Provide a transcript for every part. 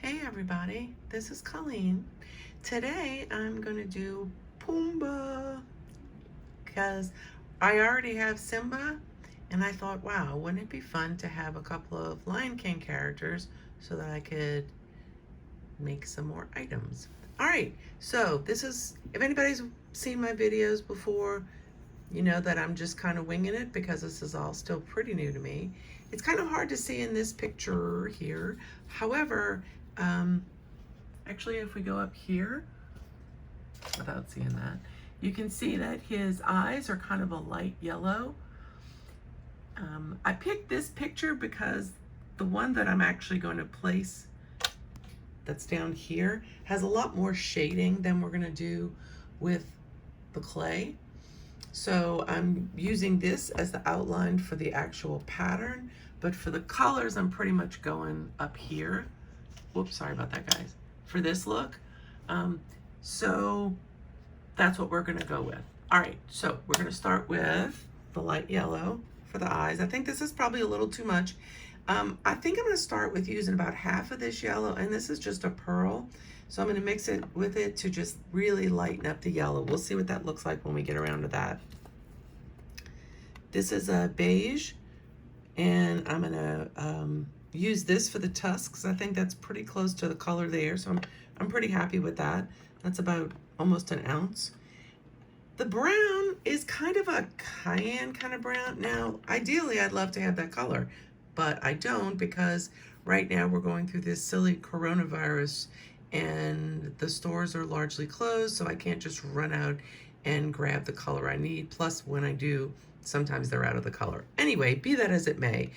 Hey everybody, this is Colleen. Today I'm going to do Pumbaa because I already have Simba and I thought, wow, wouldn't it be fun to have a couple of Lion King characters so that I could make some more items. Alright, so this is, if anybody's seen my videos before, you know that I'm just kind of winging it because this is all still pretty new to me. It's kind of hard to see in this picture here. However, actually if we go up here, without seeing that, you can see that his eyes are kind of a light yellow. I picked this picture because the one that I'm actually going to place that's down here has a lot more shading than we're going to do with the clay. So I'm using this as the outline for the actual pattern, but for the colors, I'm pretty much going up here. Whoops, sorry about that, guys. For this look. So that's what we're gonna go with. All right, so we're gonna start with the light yellow for the eyes. I think this is probably a little too much. I think I'm gonna start with using about half of this yellow, and this is just a pearl. So I'm gonna mix it with it to just really lighten up the yellow. We'll see what that looks like when we get around to that. This is a beige, and I'm gonna use this for the tusks. I think that's pretty close to the color there, so I'm pretty happy with that. That's about almost an ounce. The brown is kind of a cayenne kind of brown. Now, ideally, I'd love to have that color, but I don't because right now we're going through this silly coronavirus and the stores are largely closed, so I can't just run out and grab the color I need. Plus, when I do, sometimes they're out of the color. Anyway, be that as it may,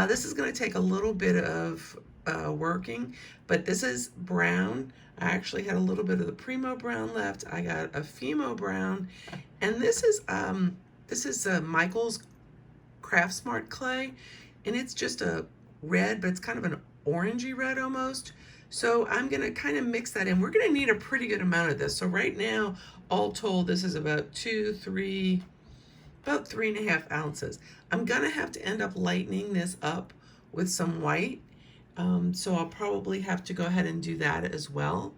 this is going to take a little bit of working, but this is brown. I actually had a little bit of the Primo brown left. I got a Fimo brown, and this is Michael's Craft Smart clay, and it's just a red, but it's kind of an orangey red almost. So I'm gonna kind of mix that in. We're gonna need a pretty good amount of this. So right now, all told, this is about about 3.5 ounces. I'm gonna have to end up lightening this up with some white. So I'll probably have to go ahead and do that as well.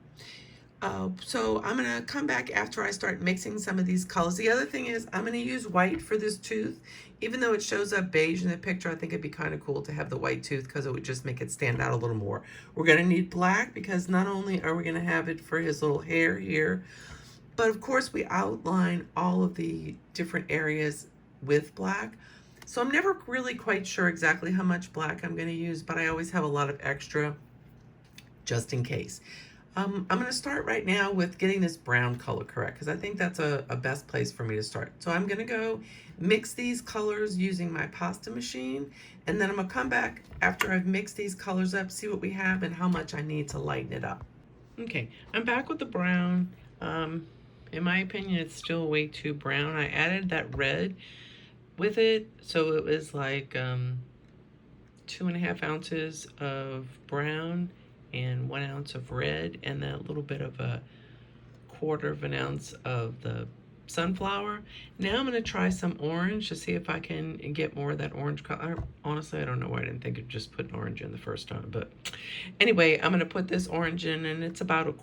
So I'm gonna come back after I start mixing some of these colors. The other thing is I'm gonna use white for this tooth. Even though it shows up beige in the picture, I think it'd be kind of cool to have the white tooth because it would just make it stand out a little more. We're gonna need black because not only are we gonna have it for his little hair here, but of course we outline all of the different areas with black. So I'm never really quite sure exactly how much black I'm gonna use, but I always have a lot of extra just in case. I'm gonna start right now with getting this brown color correct because I think that's a best place for me to start. So I'm gonna go mix these colors using my pasta machine, and then I'm gonna come back after I've mixed these colors up, see what we have and how much I need to lighten it up. Okay, I'm back with the brown. In my opinion, it's still way too brown. I added that red with it, so it was like 2.5 ounces of brown and 1 ounce of red, and then a little bit of a 1/4 ounce of the sunflower. Now I'm going to try some orange to see if I can get more of that orange color. Honestly, I don't know why I didn't think of just putting orange in the first time, but anyway, I'm going to put this orange in, and it's about it's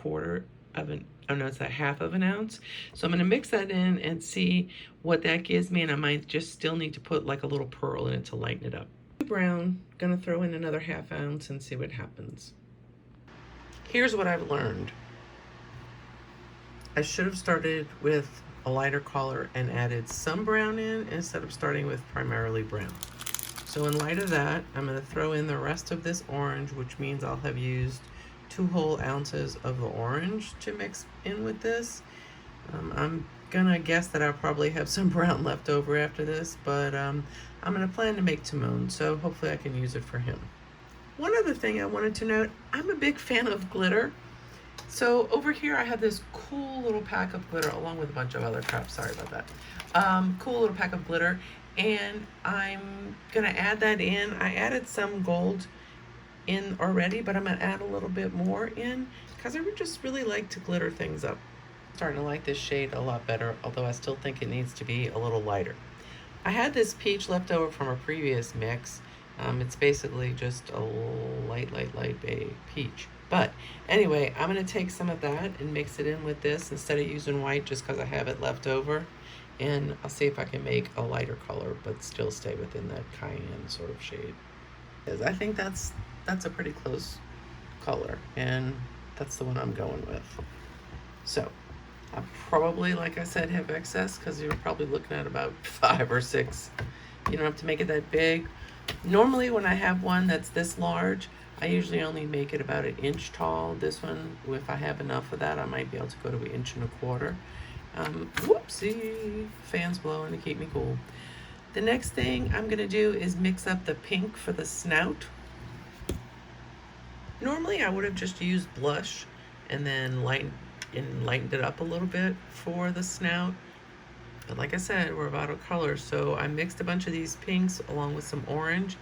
a 1/2 ounce. So I'm going to mix that in and see what that gives me, and I might just still need to put like a little pearl in it to lighten it up. Brown, going to throw in another 1/2 ounce and see what happens. Here's what I've learned. I should have started with a lighter color and added some brown in instead of starting with primarily brown. So in light of that, I'm going to throw in the rest of this orange, which means I'll have used 2 whole ounces of the orange to mix in with this. I'm gonna guess that I'll probably have some brown left over after this, but I'm gonna plan to make Timon, so hopefully I can use it for him. One other thing I wanted to note, I'm a big fan of glitter. So over here I have this cool little pack of glitter along with a bunch of other crap, sorry about that. Cool little pack of glitter, and I'm gonna add that in. I added some gold in already, but I'm gonna add a little bit more in because I just really like to glitter things up. Starting to like this shade a lot better, although I still think it needs to be a little lighter. I had this peach left over from a previous mix. It's basically just a light peach. But anyway, I'm going to take some of that and mix it in with this instead of using white just because I have it left over. And I'll see if I can make a lighter color but still stay within that cayenne sort of shade. I think that's a pretty close color, and that's the one I'm going with. So I probably, like I said, have excess because you're probably looking at about 5 or 6. You don't have to make it that big. Normally when I have one that's this large, I usually only make it about 1 inch tall. This one, if I have enough of that, I might be able to go to 1 1/4 inches. Whoopsie, fans blowing to keep me cool. The next thing I'm gonna do is mix up the pink for the snout. Normally I would have just used blush and then lightened it up a little bit for the snout. But like I said, we're about a color, so I mixed a bunch of these pinks along with some orange,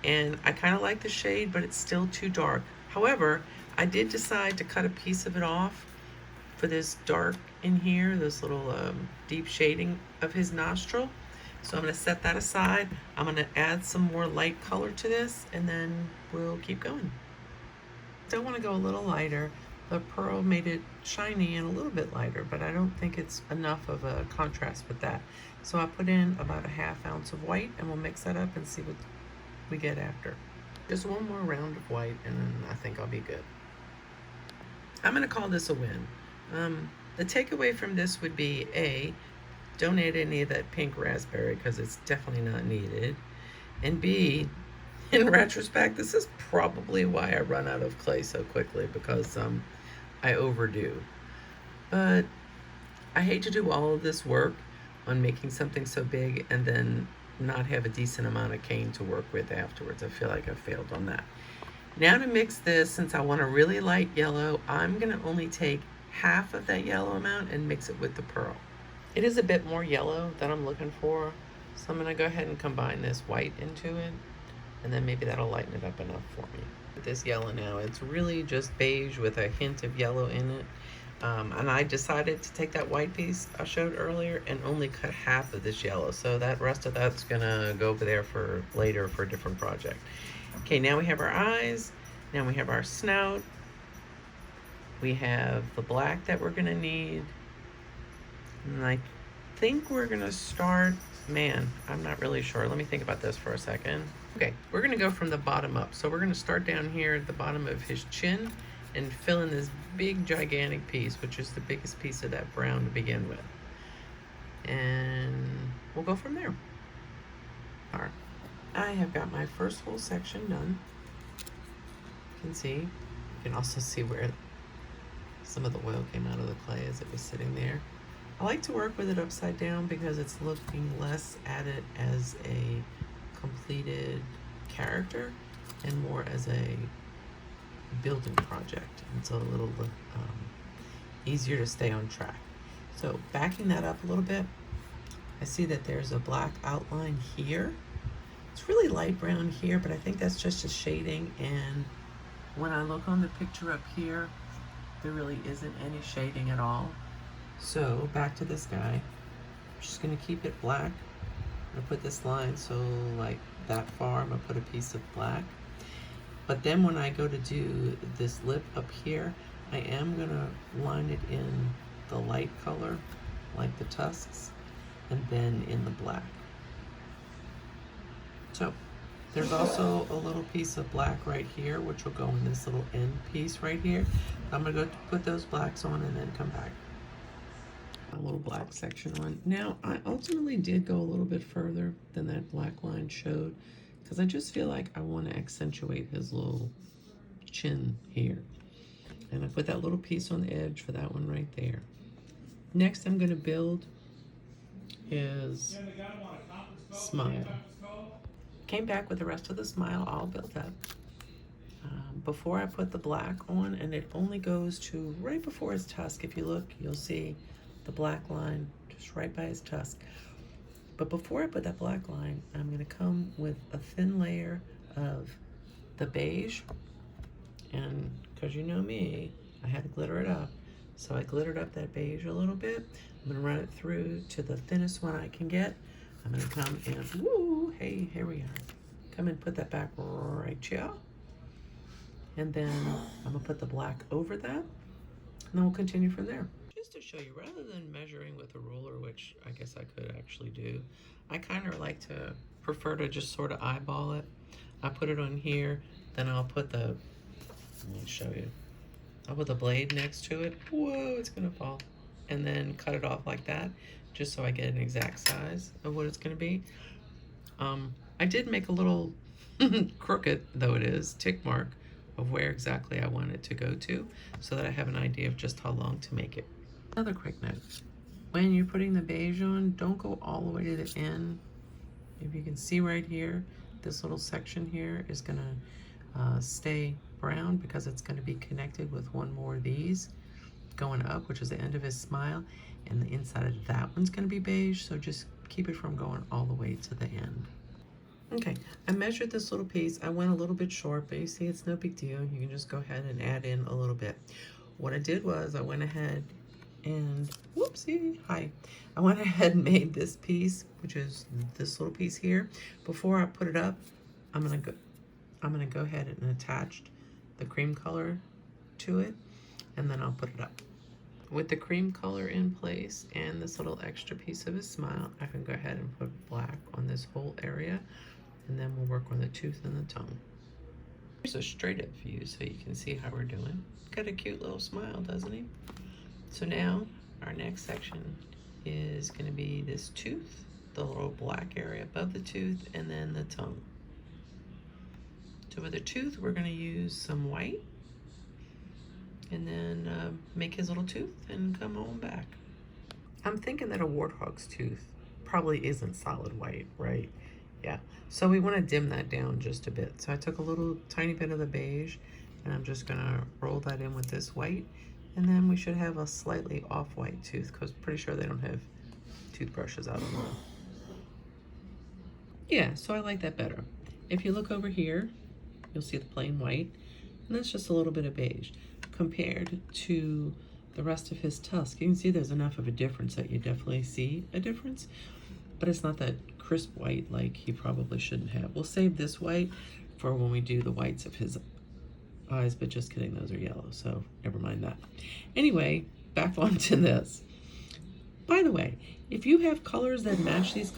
and I kind of like the shade, but it's still too dark. However, I did decide to cut a piece of it off for this dark in here, this little deep shading of his nostril. So I'm going to set that aside. I'm going to add some more light color to this, and then we'll keep going. Still want to go a little lighter. The pearl made it shiny and a little bit lighter, but I don't think it's enough of a contrast with that. So I put in about 1/2 ounce of white, and we'll mix that up and see what we get after. Just one more round of white, and then I think I'll be good. I'm going to call this a win. The takeaway from this would be A, don't add any of that pink raspberry because it's definitely not needed. And B, in retrospect, this is probably why I run out of clay so quickly, because I overdo. But I hate to do all of this work on making something so big and then not have a decent amount of cane to work with afterwards. I feel like I failed on that. Now to mix this, since I want a really light yellow, I'm gonna only take 1/2 of that yellow amount and mix it with the pearl. It is a bit more yellow that I'm looking for, so I'm gonna go ahead and combine this white into it, and then maybe that'll lighten it up enough for me. This yellow now, it's really just beige with a hint of yellow in it. And I decided to take that white piece I showed earlier and only cut 1/2 of this yellow. So that rest of that's gonna go over there for later for a different project. Okay, now we have our eyes. Now we have our snout. We have the black that we're gonna need. And I think we're gonna start, man, I'm not really sure. Let me think about this for a second. Okay, we're gonna go from the bottom up. So we're gonna start down here at the bottom of his chin and fill in this big gigantic piece, which is the biggest piece of that brown to begin with. And we'll go from there. All right, I have got my first whole section done. You can see, you can also see where some of the oil came out of the clay as it was sitting there. I like to work with it upside down because it's looking less at it as a completed character and more as a building project. It's a little easier to stay on track. So backing that up a little bit, I see that there's a black outline here. It's really light brown here, but I think that's just a shading, and when I look on the picture up here, there really isn't any shading at all. So back to this guy, I'm just gonna keep it black. I'm gonna put this line so like that far, I'm gonna put a piece of black. But then when I go to do this lip up here, I am gonna line it in the light color, like the tusks, and then in the black. So there's also a little piece of black right here, which will go in this little end piece right here. I'm gonna go put those blacks on and then come back. A little black section on. Now, I ultimately did go a little bit further than that black line showed, because I just feel like I want to accentuate his little chin here. And I put that little piece on the edge for that one right there. Next, I'm going to build his smile. Came back with the rest of the smile all built up. Before I put the black on, and it only goes to right before his tusk. If you look, you'll see the black line just right by his tusk. But before I put that black line, I'm going to come with a thin layer of the beige, and because you know me, I had to glitter it up, so I glittered up that beige a little bit. I'm going to run it through to the thinnest one I can get. I'm going to come and, woo, hey, here we are. Come and put that back right here. And then I'm gonna put the black over that, and then we'll continue from there. Just to show you, rather than measuring with a ruler, which I guess I could actually do, I kind of like to prefer to just sort of eyeball it. I put it on here, then I'll put the, let me show you. I'll put the blade next to it. Whoa, it's gonna fall. And then cut it off like that, just so I get an exact size of what it's gonna be. I did make a little crooked, though it is, tick mark of where exactly I want it to go to, so that I have an idea of just how long to make it. Another quick note, when you're putting the beige on, don't go all the way to the end. If you can see right here, this little section here is gonna stay brown because it's gonna be connected with one more of these going up, which is the end of his smile, and the inside of that one's gonna be beige, so just keep it from going all the way to the end. Okay, I measured this little piece. I went a little bit short, but you see it's no big deal. You can just go ahead and add in a little bit. What I did was I went ahead and, whoopsie, hi. I went ahead and made this piece, which is this little piece here. Before I put it up, I'm gonna go ahead and attach the cream color to it, and then I'll put it up. With the cream color in place and this little extra piece of his smile, I can go ahead and put black on this whole area, and then we'll work on the tooth and the tongue. Here's a straight up view so you can see how we're doing. Got a cute little smile, doesn't he? So now our next section is going to be this tooth, the little black area above the tooth, and then the tongue. So with the tooth, we're going to use some white, and then make his little tooth and come on back. I'm thinking that a warthog's tooth probably isn't solid white, right? Yeah, so we want to dim that down just a bit. So I took a little tiny bit of the beige, and I'm just gonna roll that in with this white, and then we should have a slightly off-white tooth, because I'm pretty sure they don't have toothbrushes out on them. Yeah, so I like that better. If you look over here, you'll see the plain white, and that's just a little bit of beige. Compared to the rest of his tusk, you can see there's enough of a difference that you definitely see a difference, but it's not that crisp white like he probably shouldn't have. We'll save this white for when we do the whites of his eyes, but just kidding, those are yellow, so never mind that. Anyway, back onto this. By the way, if you have colors that match these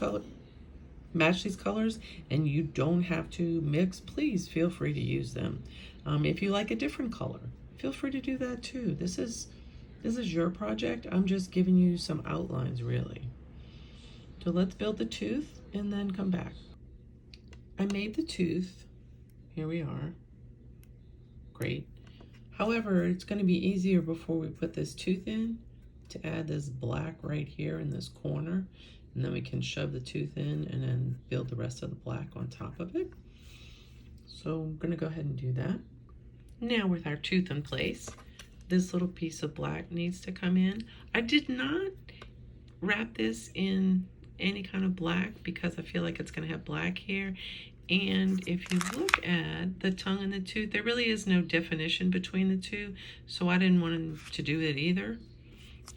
colors and you don't have to mix, please feel free to use them. If you like a different color, feel free to do that too. This is your project. I'm just giving you some outlines, really. So let's build the tooth and then come back. I made the tooth. Here we are. Great. However, it's going to be easier before we put this tooth in to add this black right here in this corner, and then we can shove the tooth in and then build the rest of the black on top of it. So I'm going to go ahead and do that. Now with our tooth in place, this little piece of black needs to come in. I did not wrap this in any kind of black because I feel like it's going to have black here. And if you look at the tongue and the tooth, there really is no definition between the two, so I didn't want to do it either.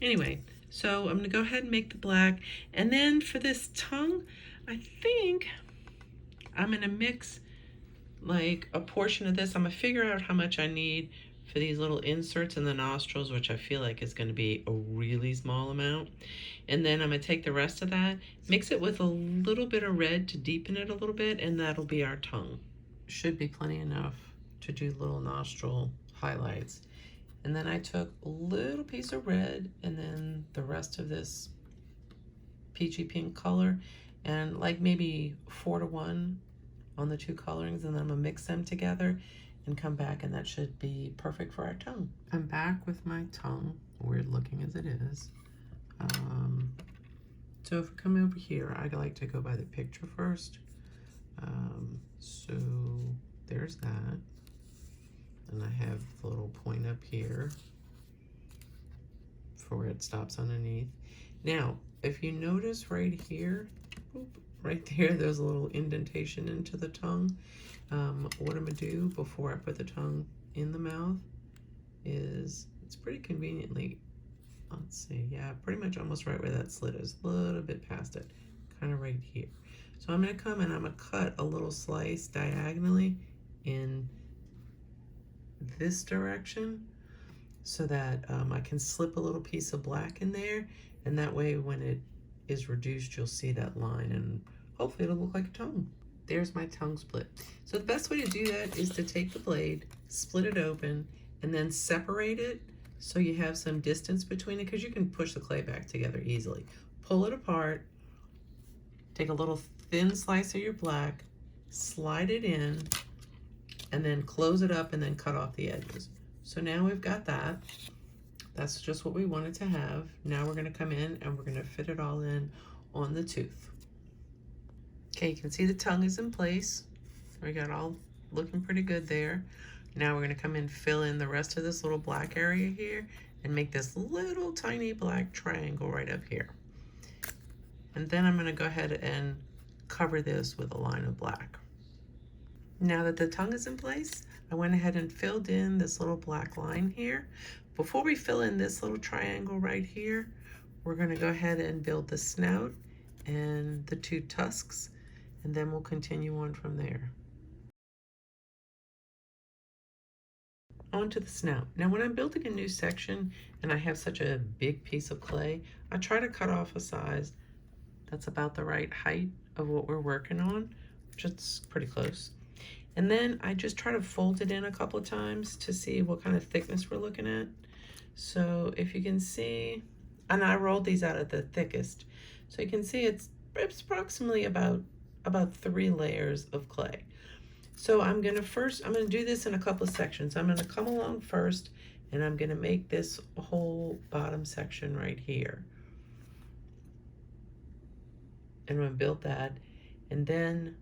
Anyway, so I'm going to go ahead and make the black. And then for this tongue, I think I'm going to mix like a portion of this. I'm going to figure out how much I need for these little inserts in the nostrils, which I feel like is going to be a really small amount. And then I'm going to take the rest of that, mix it with a little bit of red to deepen it a little bit, and that'll be our tongue. Should be plenty enough to do little nostril highlights. And then I took a little piece of red and then the rest of this peachy pink color, and like maybe 4-to-1 on the two colorings, and then I'm going to mix them together and come back, and that should be perfect for our tongue. I'm back with my tongue, weird looking as it is. So if we come over here, I like to go by the picture first. So there's that. And I have the little point up here for where it stops underneath. Now, if you notice right here, right there, there's a little indentation into the tongue. What I'm gonna do before I put the tongue in the mouth is, it's pretty conveniently, let's see, yeah, pretty much almost right where that slit is, a little bit past it, kind of right here. So I'm gonna come and I'm gonna cut a little slice diagonally in this direction so that I can slip a little piece of black in there, and that way when it is reduced you'll see that line and hopefully it'll look like a tongue. There's my tongue split. So the best way to do that is to take the blade, split it open, and then separate it so you have some distance between it, because you can push the clay back together easily. Pull it apart, take a little thin slice of your black, slide it in, and then close it up and then cut off the edges. So now we've got that. That's just what we wanted to have. Now we're gonna come in and we're gonna fit it all in on the tooth. Okay, you can see the tongue is in place. We got all looking pretty good there. Now we're gonna come in, fill in the rest of this little black area here and make this little tiny black triangle right up here. And then I'm gonna go ahead and cover this with a line of black. Now that the tongue is in place, I went ahead and filled in this little black line here. Before we fill in this little triangle right here, we're gonna go ahead and build the snout and the two tusks, and then we'll continue on from there. Onto the snout. Now when I'm building a new section and I have such a big piece of clay, I try to cut off a size that's about the right height of what we're working on, which is pretty close. And then I just try to fold it in a couple of times to see what kind of thickness we're looking at. So if you can see, and I rolled these out at the thickest, so you can see it's approximately about 3 layers of clay. So I'm gonna do this in a couple of sections. I'm gonna come along first and I'm gonna make this whole bottom section right here. And I'm gonna build that, and then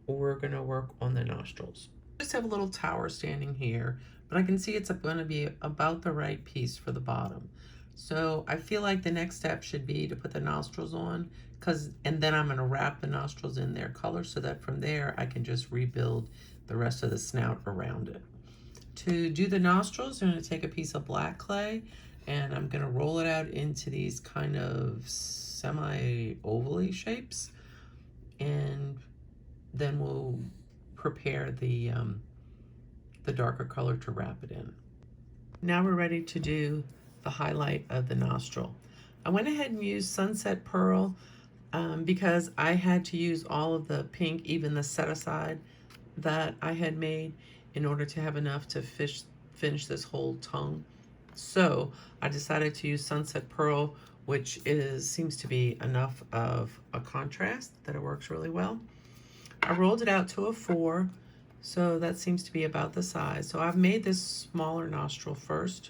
we're gonna work on the nostrils. Just have a little tower standing here, but I can see it's gonna be about the right piece for the bottom. So I feel like the next step should be to put the nostrils on, and then I'm gonna wrap the nostrils in their color so that from there I can just rebuild the rest of the snout around it. To do the nostrils, I'm gonna take a piece of black clay and I'm gonna roll it out into these kind of semi-ovally shapes, and then we'll prepare the darker color to wrap it in. Now we're ready to do the highlight of the nostril. I went ahead and used Sunset Pearl because I had to use all of the pink, even the set aside that I had made, in order to have enough to finish this whole tongue. So I decided to use Sunset Pearl, which seems to be enough of a contrast that it works really well. I rolled it out to a 4, so that seems to be about the size. So I've made this smaller nostril first,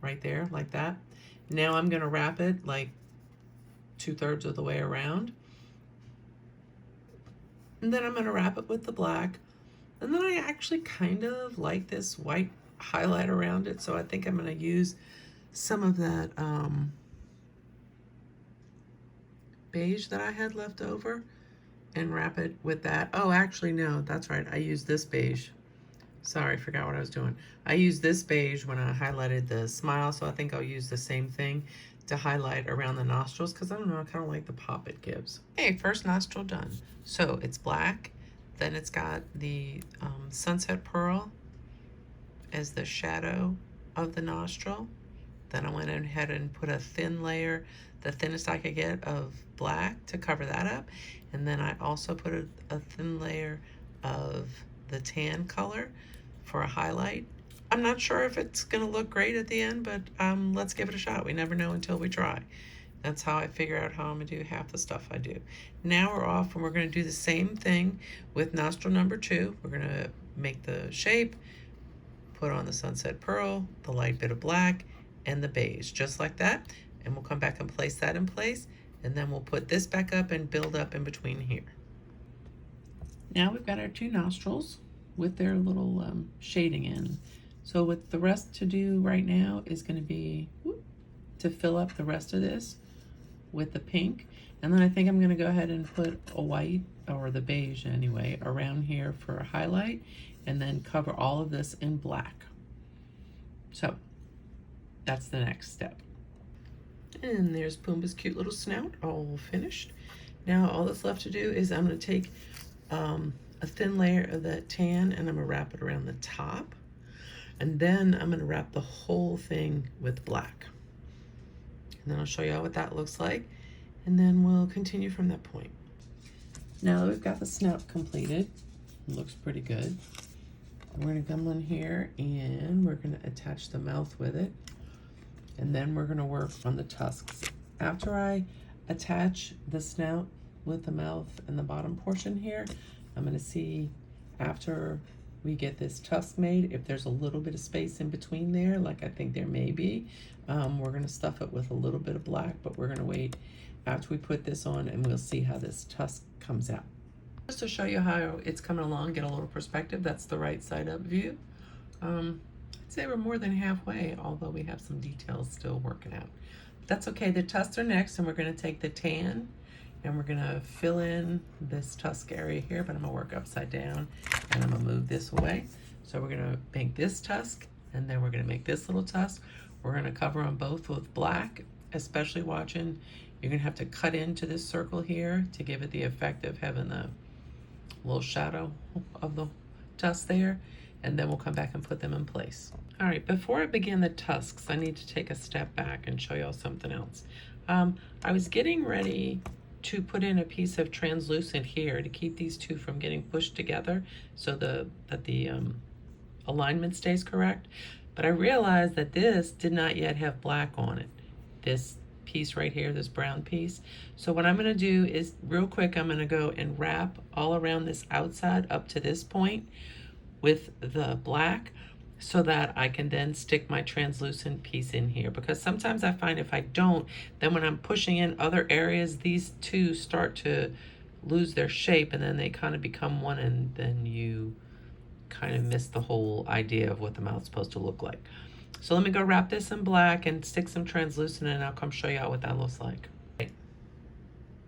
right there, like that. Now I'm gonna wrap it like 2/3 of the way around. And then I'm gonna wrap it with the black. And then I actually kind of like this white highlight around it, so I think I'm gonna use some of that beige that I had left over and wrap it with that. Oh, actually, no, that's right. I used this beige. Sorry, I forgot what I was doing. I used this beige when I highlighted the smile, so I think I'll use the same thing to highlight around the nostrils, because I don't know, I kind of like the pop it gives. Okay, first nostril done. So it's black, then it's got the Sunset Pearl as the shadow of the nostril. Then I went ahead and put a thin layer, the thinnest I could get, of black to cover that up. And then I also put a thin layer of the tan color for a highlight. I'm not sure if it's gonna look great at the end, but let's give it a shot. We never know until we try. That's how I figure out how I'm gonna do half the stuff I do. Now we're off and we're gonna do the same thing with nostril number 2. We're gonna make the shape, put on the Sunset Pearl, the light bit of black, and the beige, just like that. And we'll come back and place that in place, and then we'll put this back up and build up in between here. Now we've got our 2 nostrils with their little shading in. So what the rest to do right now is going to be to fill up the rest of this with the pink. And then I think I'm going to go ahead and put a white, or the beige anyway, around here for a highlight, and then cover all of this in black. So that's the next step. And there's Pumbaa's cute little snout, all finished. Now all that's left to do is I'm going to take a thin layer of that tan, and I'm gonna wrap it around the top. And then I'm gonna wrap the whole thing with black. And then I'll show you what that looks like. And then we'll continue from that point. Now that we've got the snout completed, it looks pretty good. We're gonna come on here and we're gonna attach the mouth with it. And then we're gonna work on the tusks. After I attach the snout with the mouth and the bottom portion here, I'm gonna see after we get this tusk made, if there's a little bit of space in between there, like I think there may be, we're gonna stuff it with a little bit of black, but we're gonna wait after we put this on and we'll see how this tusk comes out. Just to show you how it's coming along, get a little perspective, that's the right side up view. I'd say we're more than halfway, although we have some details still working out. That's okay, the tusks are next, and we're gonna take the tan and we're gonna fill in this tusk area here, but I'm gonna work upside down and I'm gonna move this away. So we're gonna make this tusk and then we're gonna make this little tusk. We're gonna cover them both with black, especially watching. You're gonna have to cut into this circle here to give it the effect of having the little shadow of the tusk there, and then we'll come back and put them in place. All right, before I begin the tusks, I need to take a step back and show y'all something else. I was getting ready to put in a piece of translucent here to keep these two from getting pushed together so that the alignment stays correct. But I realized that this did not yet have black on it. This piece right here, this brown piece. So what I'm gonna do is real quick, I'm gonna go and wrap all around this outside up to this point with the black so that I can then stick my translucent piece in here, because sometimes I find if I don't, then when I'm pushing in other areas, these two start to lose their shape and then they kind of become one, and then you kind of miss the whole idea of what the mouth's supposed to look like. So let me go wrap this in black and stick some translucent and I'll come show you what that looks like.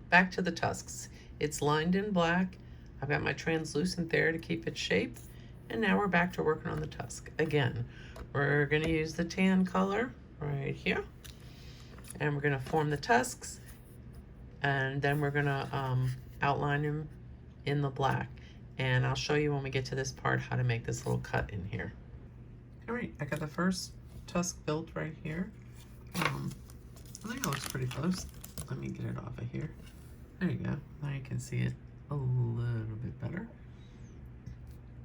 Back to the tusks. It's lined in black. I've got my translucent there to keep it shaped. And now we're back to working on the tusk. Again, we're gonna use the tan color right here. And we're gonna form the tusks. And then we're gonna outline them in the black. And I'll show you when we get to this part how to make this little cut in here. All right, I got the first tusk built right here. I think it looks pretty close. Let me get it off of here. There you go. Now you can see it a little bit better.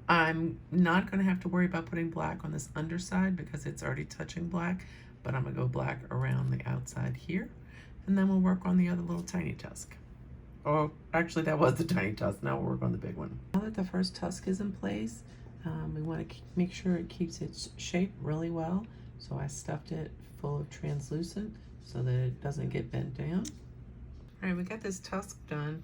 I'm not gonna have to worry about putting black on this underside because it's already touching black, but I'm gonna go black around the outside here, and then we'll work on the other little tiny tusk. Oh, actually that was the tiny tusk. Now we'll work on the big one. Now that the first tusk is in place, we want to make sure it keeps its shape really well. So I stuffed it full of translucent so that it doesn't get bent down. All right, we got this tusk done.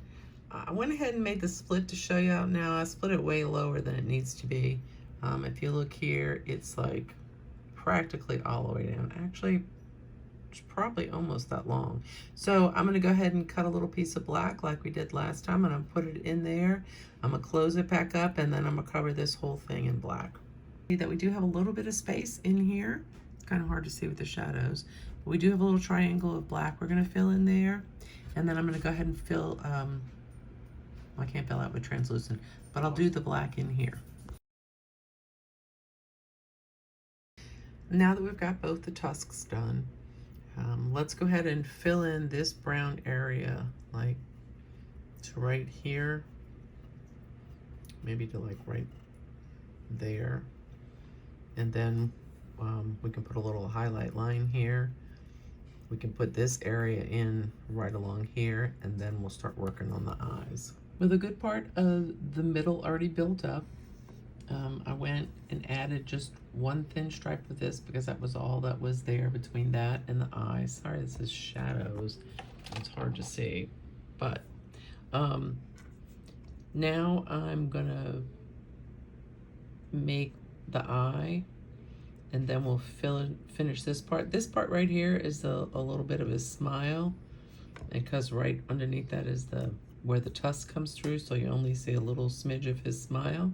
I went ahead and made the split to show you out now. I split it way lower than it needs to be. If you look here, it's like practically all the way down. Actually, it's probably almost that long. So I'm gonna go ahead and cut a little piece of black like we did last time, and I'm gonna put it in there. I'm gonna close it back up, and then I'm gonna cover this whole thing in black. See that we do have a little bit of space in here. It's kind of hard to see with the shadows, but we do have a little triangle of black we're gonna fill in there. And then I'm gonna go ahead and fill, I can't fill out with translucent, but I'll do the black in here. Now that we've got both the tusks done, let's go ahead and fill in this brown area, like to right here, maybe to like right there. And then we can put a little highlight line here. We can put this area in right along here, and then we'll start working on the eyes. With a good part of the middle already built up, I went and added just one thin stripe of this because that was all that was there between that and the eyes. Sorry, this is shadows. It's hard to see. But now I'm gonna make the eye, and then we'll finish this part. This part right here is a little bit of a smile, because right underneath that is where the tusk comes through, so you only see a little smidge of his smile.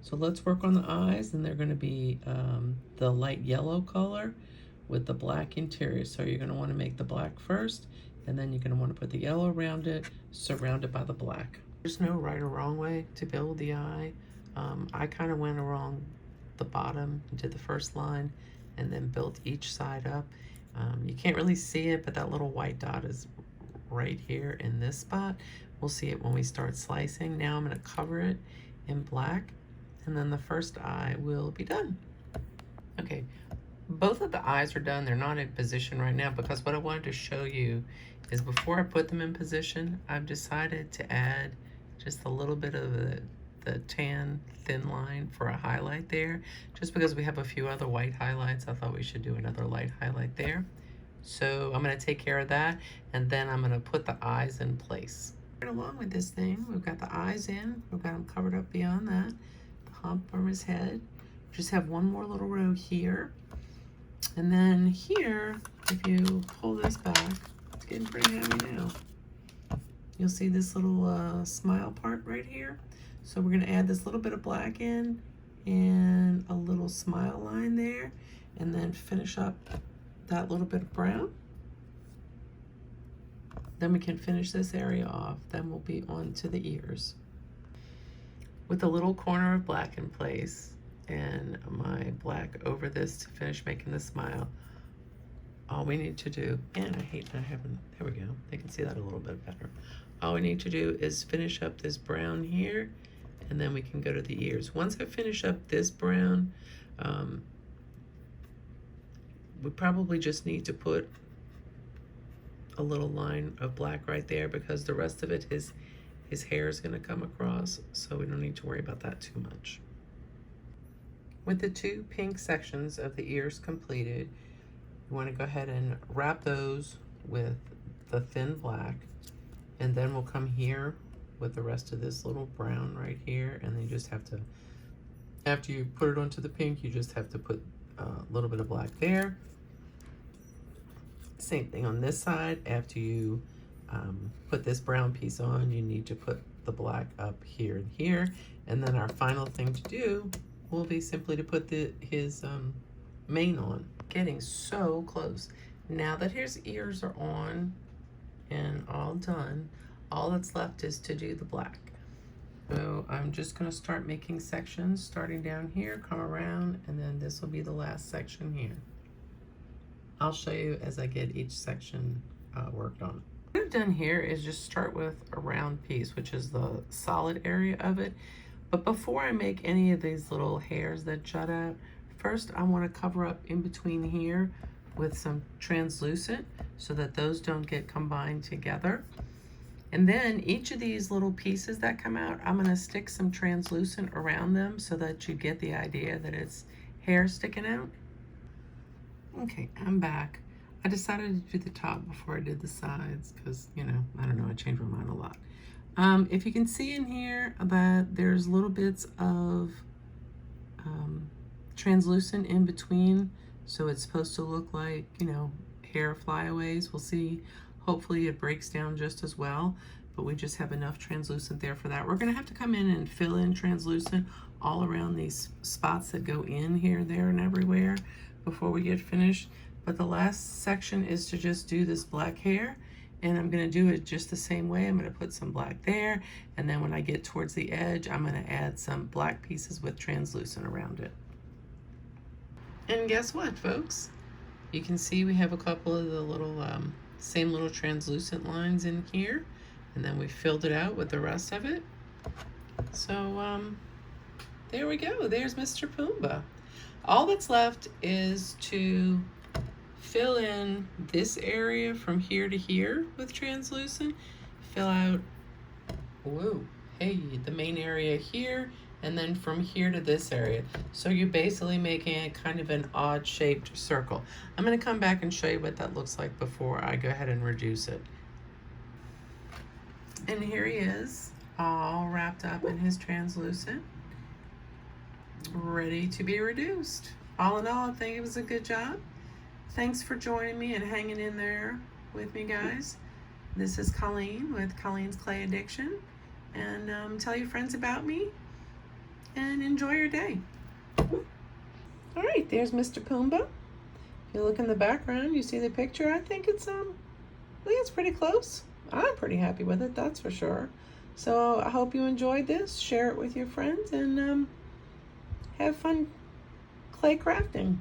So let's work on the eyes, and they're gonna be the light yellow color with the black interior. So you're gonna wanna make the black first, and then you're gonna wanna put the yellow around it, surrounded by the black. There's no right or wrong way to build the eye. I kind of went along the bottom, did the first line, and then built each side up. You can't really see it, but that little white dot is right here in this spot. We'll see it when we start slicing. Now I'm going to cover it in black, and then the first eye will be done. Okay, both of the eyes are done. They're not in position right now because what I wanted to show you is before I put them in position, I've decided to add just a little bit of the tan thin line for a highlight there. Just because we have a few other white highlights, I thought we should do another light highlight there. So I'm going to take care of that, and then I'm going to put the eyes in place. Right along with this thing, we've got the eyes in, we've got them covered up beyond that, the hump from his head. Just have one more little row here, and then here, if you pull this back, it's getting pretty heavy now. You'll see this little smile part right here. So we're going to add this little bit of black in and a little smile line there, and then finish up that little bit of brown. Then we can finish this area off. Then we'll be on to the ears. With a little corner of black in place and my black over this to finish making the smile, all we need to do, and I hate not having, there we go, they can see that a little bit better. All we need to do is finish up this brown here, and then we can go to the ears. Once I finish up this brown, we probably just need to put a little line of black right there because the rest of it, his hair is going to come across, so we don't need to worry about that too much. With the two pink sections of the ears completed, you want to go ahead and wrap those with the thin black, and then we'll come here with the rest of this little brown right here, and then you just have to, after you put it onto the pink, you just have to put a little bit of black there. Same thing on this side. After you put this brown piece on, you need to put the black up here and here, and then our final thing to do will be simply to put his mane on. Getting so close. Now that his ears are on and all done, all that's left is to do the black. So I'm just going to start making sections, starting down here, come around, and then this will be the last section here. I'll show you as I get each section worked on. What I've done here is just start with a round piece, which is the solid area of it. But before I make any of these little hairs that jut out, first I want to cover up in between here with some translucent so that those don't get combined together. And then each of these little pieces that come out, I'm going to stick some translucent around them so that you get the idea that it's hair sticking out. Okay, I'm back. I decided to do the top before I did the sides because, you know, I don't know, I change my mind a lot. If you can see in here that there's little bits of translucent in between, so it's supposed to look like, you know, hair flyaways. We'll see. Hopefully it breaks down just as well, but we just have enough translucent there for that. We're going to have to come in and fill in translucent all around these spots that go in here, there, and everywhere before we get finished. But the last section is to just do this black hair, and I'm going to do it just the same way. I'm going to put some black there, and then when I get towards the edge, I'm going to add some black pieces with translucent around it. And guess what, folks? You can see we have a couple of the little same little translucent lines in here, and then we filled it out with the rest of it. So there we go. There's Mr. Pumbaa. All that's left is to fill in this area from here to here with translucent, fill out, whoa, hey, the main area here, and then from here to this area. So you're basically making it kind of an odd shaped circle. I'm going to come back and show you what that looks like before I go ahead and reduce it. And here he is, all wrapped up in his translucent, ready to be reduced. All in all, I think it was a good job. Thanks for joining me and hanging in there with me, guys. This is Colleen with Colleen's Clay Addiction. And tell your friends about me and enjoy your day. All right, there's Mr. Pumbaa. If you look in the background, you see the picture. I think it's pretty close. I'm pretty happy with it, that's for sure. So I hope you enjoyed this. Share it with your friends and have fun clay crafting.